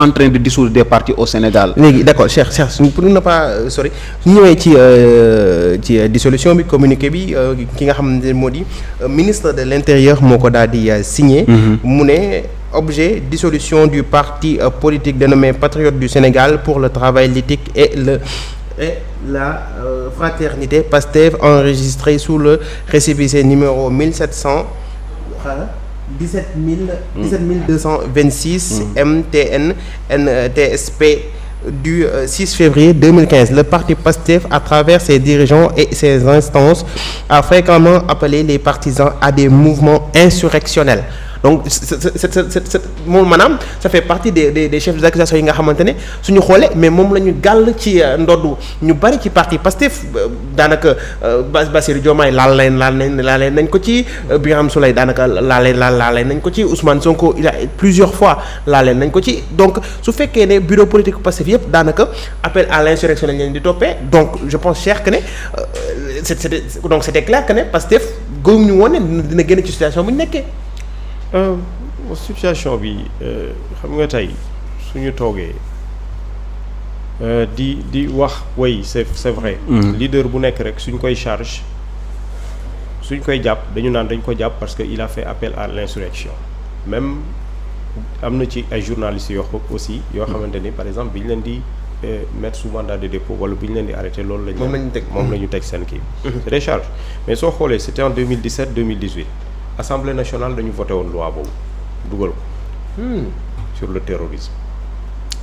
en train de dissoudre des partis au Sénégal. léegi d'accord Cheikh pour ne pas sorry su ñëwee ci dissolution bi communiqué bi ki nga xam ne moo di ministre de l'intérieur moo ko daal di signé. mu ne objet dissolution du parti politique dénommé Patriotes du Sénégal pour le travail, l'éthique et la fraternité PASTEF enregistré sous le récépissé numéro 17226 MTN NTSP du 6 février 2015. Le parti PASTEF, à travers ses dirigeants et ses instances, a fréquemment appelé les partisans à des mouvements insurrectionnels. Donc moom maanaam ça fait partie des chefs d'accusation yi nga xamante ne suñu xoolee mais moom la ñu gàll ci ndoddu ñu bari ci parti Pastef daanaka Bassirou Diomaye laal nañ ko ci Birame Souleye daanaka laal nañ ko ci Ousmane Sonko il a plusieurs fois laal nañ ko ci donc su fekkee ne bureau politique Pastef yëpp daanaka appel à l'insurrection lañ leen di toppee donc je pense cher que ne c'était clair que ne Pastef gëmuñu ñu woon ne dina génn ci situation bu ñu nekkee. situation bi xam nga tey suñu toogee di wax oui c'est vrai. Leader bu nekk rek suñ koy charge suñ koy jàpp dañu naan dañ ko jàpp parce que il a fait appel à l'insurrection même am na ci ay journalistes yoo xam aussi yoo xamante ni par exemple bi ñu leen di mettre sous mandat de dépôt wala bi ñu leen di arrêter loolu moom la ñu teg seen kii. C'est des charges mais soo xoolee c'était en 2017 2018. Assemblée nationale dañu voté woon loi boobu dugal ko sur le terrorisme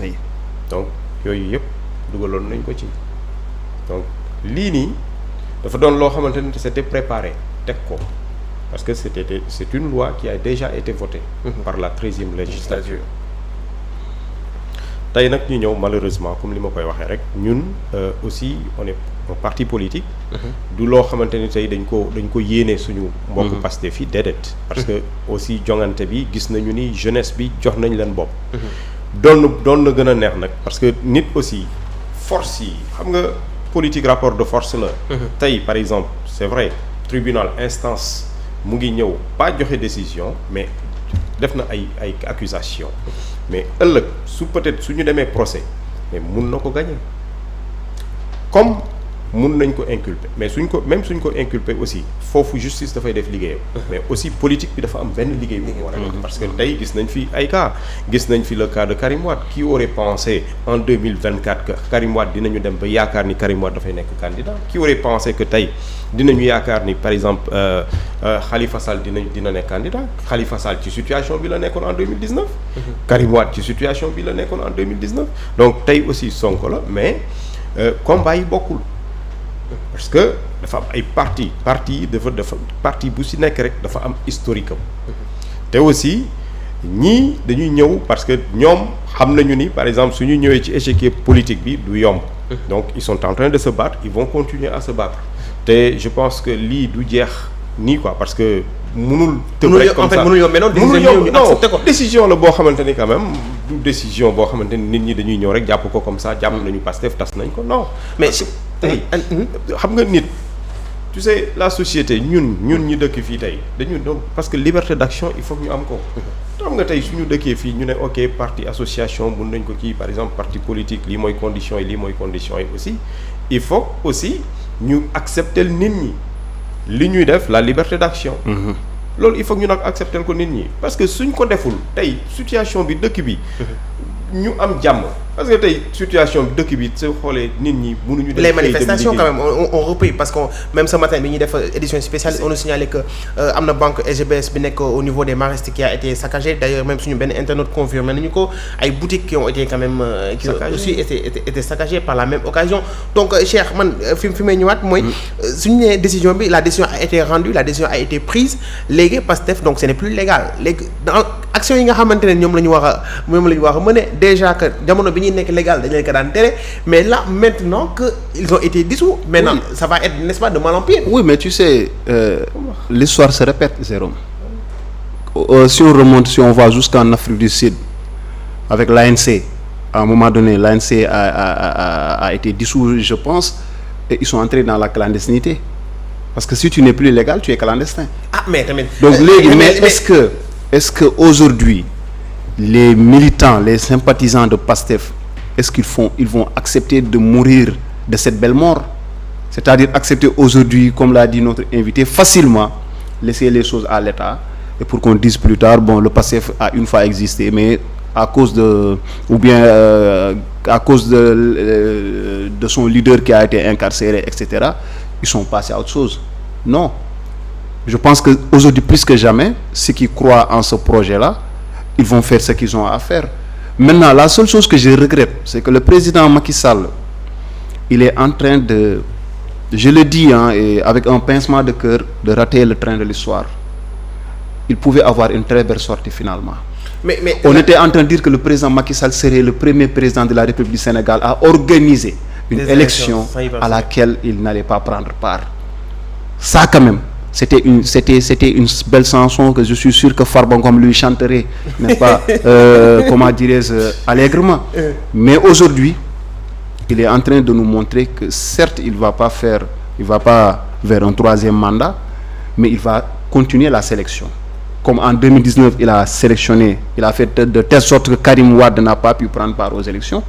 oui donc yooyu yëpp dugaloon nañ ko ci donc lii nii dafa doon loo xamante ne c'était préparé teg ko parce que c'est une loi qui a déjà été votée par la 13e législature tey nag ñu ñëw malheureusement comme li ma koy waxee rek ñun aussi on est un parti politique du loo xamante ni tey dañ ko yéene suñu mbokk Pastef yi déedéet parce que aussi jongante bi gis nañu ni jeunesse bi jox nañ leen bopp doon na gën a neex nag parce que nit aussi force yi xam nga politique rapport de force la tey par exemple c'est vrai tribunal instance mu ngi ñëw pas joxe décision mais def na ay accusation mais ëllëg peut-être suñu demee procès mais mun na ko gagner comme mun nañ ko inculper mais suñ ko inculper aussi foofu justice dafay def liggéeyam mais aussi politique bi dafa am benn liggéey bu mu war a def parce que tey gis nañ fi ay cas gis nañ fi le cas de Karim Wade qui aurait pensé en 2024 que Karim Wade dinañu dem ba yaakaar ni Karim Wade dafay nekk candidat qui aurait pensé que tey dinañu yaakaar ni par exemple Khalifa Sall dina nekk candidat Khalifa Sall ci situation bi la nekkoon en 2019 Karim Wade ci situation bi la nekkoon en 2019 donc tey aussi Sonko la mais combat yi bokkul parce que dafa am ay parti yi dafa parti bu si nekk rek dafa am historique am te aussi ñii dañuy ñëw parce que ñoom xam nañu ni par exemple suñu ñëwee ci échiquier politique bi du yomb donc ils sont en train de se battre ils vont continuer à se battre te je pense que lii du jeex nii quoi parce que mënul tëb rek comme ça mënul yomb non décision la boo xamante ni quand même du décision boo xamante ni nit ñi dañuy ñëw rek jàpp ko comme ça jàpp nañu Pastef tas nañ ko non mais tey xam nga nit tu sais la société ñun ñi dëkk fii tey dañu doon parce que liberté d'action il faut que ñu am ko xam nga tey suñu dëkkee fii ñu ne ok parti association mun nañ ko kii par exemple parti politique lii mooy conditions yi aussi il faut aussi ñu accepter nit ñi li ñuy def la liberté d'action loolu il faut que ñu nag accepter ko nit ñi parce que suñ ko deful tey situation bi dëkk bi ñu am jàmm parce que tey situation bi dëkk bi soo xoolee nit ñi mënuñu def les manifestations quand même on repris parce que même ce matin bi ñuy def édition spéciale on nous signalé que am na banque SGBS bi nekk au niveau des Maristes qui a été saccagée d'ailleurs même suñu benn internaute confirmé nañu ko ay boutiques qui ont été quand même qui ont aussi été saccagées par la même occasion donc Cheikh man fi may ñëwaat mooy suñu nee décision bi la décision a été rendue la décision a été prise léegi Pastef donc ce n'est plus légal léegi dans action yi nga xamante ne ñoom la ñu war a mener déjà que jamono bi ñuy nekk légal dañ leen ko daan tere mais là maintenant que ils ont été dissous maintenant oui. Ça va être n'est-ce pas de mal en pire. Oui mais tu sais l'histoire se répète Jérôme si on va jusqu'en Afrique du Sud avec l'ANC à un moment donné l'ANC a été dissous je pense et ils sont entrés dans la clandestinité parce que si tu n'es plus légal tu es clandestin. Ah mais tamit donc léegi mais est-ce que aujourd'hui les militants, les sympathisants de PASTEF, est-ce ils vont accepter de mourir de cette belle mort? C'est-à-dire accepter aujourd'hui, comme l'a dit notre invité, facilement laisser les choses à l'État, et pour qu'on dise plus tard, bon, le PASTEF a une fois existé, mais à cause de son leader qui a été incarcéré, etc., ils sont passés à autre chose. Non. Je pense qu'aujourd'hui, plus que jamais, ceux qui croient en ce projet-là, ils vont faire ce qu'ils ont à faire. Maintenant, la seule chose que je regrette, c'est que le président Macky Sall, il est en train de, je le dis, et avec un pincement de cœur, de rater le train de l'histoire. Il pouvait avoir une très belle sortie finalement. Mais on était en train de dire que le président Macky Sall serait le premier président de la République du Sénégal à organiser une élection à laquelle il n'allait pas prendre part. Ça quand même, c'était une belle chanson que je suis sûr que Farba Ngom lui chanterait, n'est-ce pas, comment dirais-je, allègrement. Mais aujourd'hui, il est en train de nous montrer que certes, il va pas vers un troisième mandat, mais il va continuer la sélection. Comme en 2019, il a sélectionné, il a fait de telle sorte que Karim Wade n'a pas pu prendre part aux élections.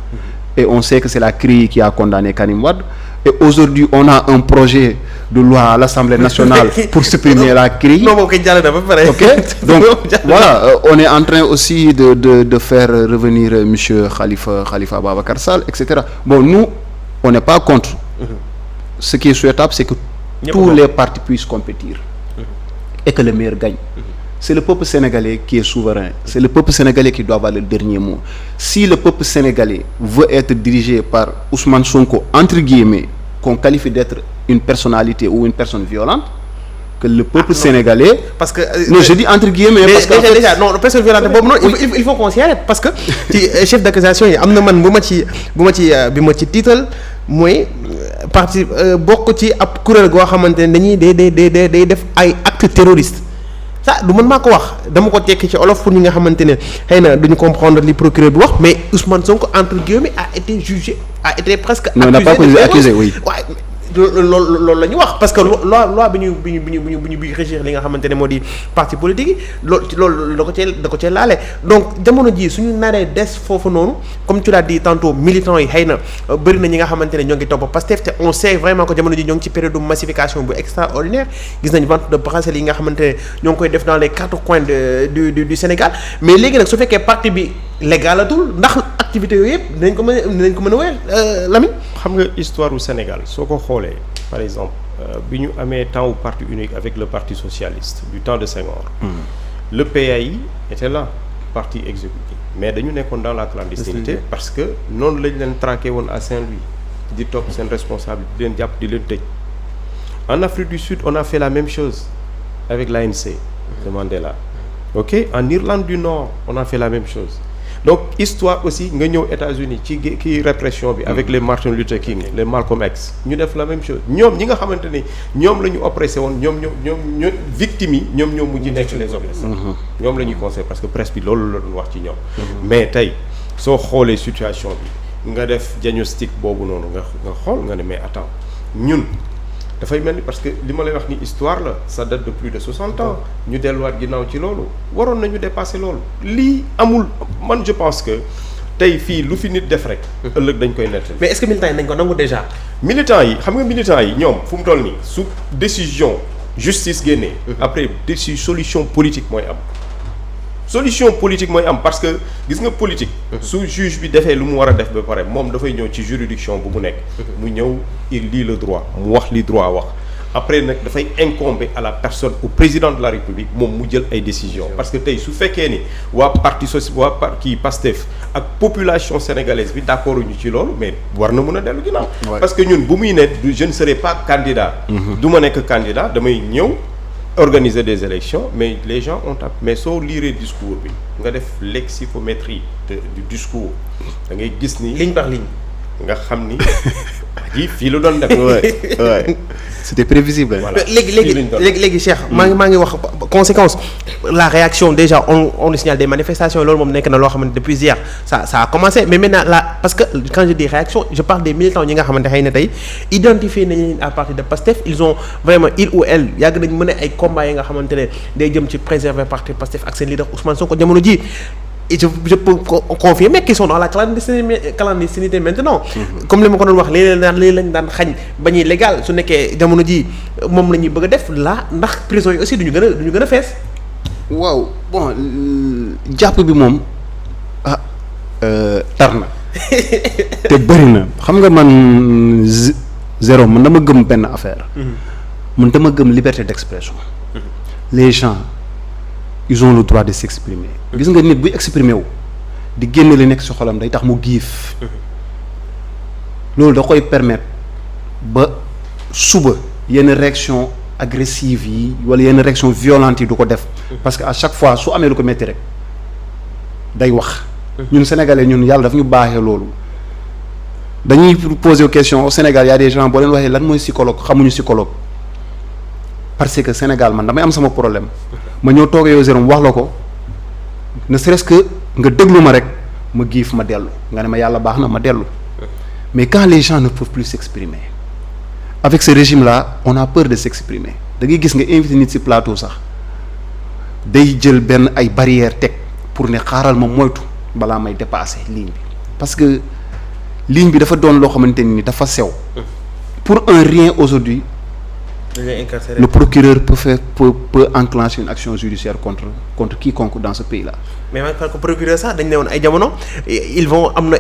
Et on sait que c'est la CREI qui a condamné Karim Wade. Et aujourd'hui, on a un projet de loi à l'Assemblée nationale pour supprimer la CREI. Okay? Donc voilà, on est en train aussi de faire revenir M. Khalifa Babacar Sall, etc. Bon, nous, on n'est pas contre. Ce qui est souhaitable, c'est que tous les partis puissent compétir et que le meilleur gagne. C'est le peuple sénégalais qui est souverain. C'est le peuple sénégalais qui doit avoir le dernier mot. Si le peuple sénégalais veut être dirigé par Ousmane Sonko, entre guillemets, qu'on qualifie d'être une personnalité ou une personne violente, que le peuple sénégalais... Parce que, non, je dis entre guillemets... Parce que déjà, non, le personne violente, il faut qu'on s'y arrête. Parce que le chef d'accusation, il y a un titre, moi, parti, beaucoup de coureurs qui ont des actes terroristes. Ça du man maa ko wax dama ko tekki ci olof pour ñi nga xamante ne xëy na duñu comprendre li procureur bi wax mais Ousmane Sonko entre guillemets a été jugé, a été presque accusé. Non, n'a pas accusé, oui. Ouais, loolu la ñu wax parce que loi bi ñu régir li nga xamante ne moo di parti politique yi loolu da ko cee laale donc jamono ji suñu naree des foofu noonu comme tu l'as dit tantôt militants yi xëy na bëri na ñi nga xamante ne ñoo ngi topp Pastef te on sait vraiment que jamono ji ñoo ngi ci période de massification bu extraordinaire gis nañ vente de bracelets yi nga xamante ne ñoo ngi koy def dans les 4 coins du Sénégal mais léegi nag su fekkee parti bi légalatul ndax activité yooyu yëpp dinañ ko mën a wéyal Lamine. xam nga histoire du Sénégal soo ko xoolee par exemple bi ñu amee temps au parti unique avec le parti socialiste du temps de Senghor. Le PAI était là parti exécutif mais dañu nekkoon dans la clandestinité parce que noonu lañ leen traqué woon à Saint-Louis di topp seen responsable di leen jàpp di leen tëj. En Afrique du Sud on a fait la même chose avec l'ANC de Mandela. Ok, en Irlande du Nord on a fait la même chose. Donc histoire aussi nga ñëw États-Unis ci kii répression bi avec les Martin Luther King les Malcolm X ñu def la même chose ñoom ñi nga xamante ni ñoom la ñu oppressé woon ñoom victimes yi ñoom ñoo mujj nekk les oppressés ñoom la ñuy conseillé parce que presse bi loolu la doon wax ci ñoom mais tey soo xoolee situation bi nga def diagnostic boobu noonu nga xool nga ne mais attends ñun dafay mel ni parce que li ma lay wax ni histoire la ça date de plus de 60 ans ñu delluwaat ginnaaw ci loolu waroon nañu dépasser loolu lii amul man je pense que tey fii lu fi nit def rek ëllëg dañ koy nettali. mais est-ce que militants yi nañ ko nangu déjà. militants yi xam nga militants yi ñoom fu mu toll nii su décision justice génnee après solution politique mooy am solution politique mooy am parce que gis nga politique su juge bi defee lu mu war a def ba pare moom dafay ñëw ci juridiction bu mu nekk mu ñëw il lit le droit mu wax li droit wax après nag dafay incomber à la personne au président de la République moom mu jël ay décisions parce que tey su fekkee ni waa kii Pastef ak population sénégalaise bi d'accord ñu ci loolu mais war na mën a dellu ginnaaw parce que ñun bu muy ne je ne serai pas candidat du ma nekk candidat damay ñëw organiser des élections mais les gens ont mais soo lire discours bi nga def lexicométrie du discours da ngay gis ni ligne par ligne nga xam ni ji fii lu doon def c'était prévisible. Voilà. léegi Cheikh maa ngi wax conséquence la réaction déjà on le signale des manifestations loolu moom nekk na loo xamante depuis hier ça a commencé mais maintenant là parce que quand je dis réaction je parle des militants ñi nga xamante xëy na tey identifié nañu leen à partir de Pastef ils ont vraiment il ou elle yàgg nañ mën a ay combats yi nga xamante ne day jëm ci préserver parti Pastef ak seen leader Ousmane Sonko jamono ji et je peux confirmer qu'ils sont dans la clandestinité maintenant. Comme li ma ko doon wax lii lañ daan xañ ba ñuy légal su nekkee jamono ji moom la ñuy bëgg a def là ndax prison yi aussi duñu gën a fees. waaw bon jàpp bi moom tar na te bëri na xam nga man zéro man dama gëm benn affaire. man dama gëm liberté d'expression. Les gens ils ont le droit de s'exprimer. gis nga nit buy exprimer wu di génne li nekk ci xolam day tax mu giif. loolu da koy permettre ba suba yenn réaction agressive yi wala yenn réaction violente yi du ko def. parce que à chaque fois su amee lu ko metti rek day wax. ñun sénégalais ñun yàlla daf ñu baaxee loolu dañuy poser question au Sénégal y a des gens boo leen waxee lan mooy psychologue xamuñu psychologue. parce que Sénégal man damay am sama problème ma ñëw toogee yow zéro wax la ko ne serait-ce que nga déglu ma rek ma giif ma dellu nga ne ma yàlla baax na ma dellu mais quand les gens ne peuvent plus s'exprimer avec ce régime là on a peur de s'exprimer da ngay gis nga invité nit ci plateau sax day jël benn ay barrières teg pour ne xaaral ma moytu balaa may dépasser ligne bi parce que ligne bi dafa doon loo xamante ni dafa sew pour un rien aujourd'hui le procureur peut enclencher une action judiciaire contre quiconque dans ce pays-là. mais man parce que procureur sax dañ ne woon ay jamono ils vont am na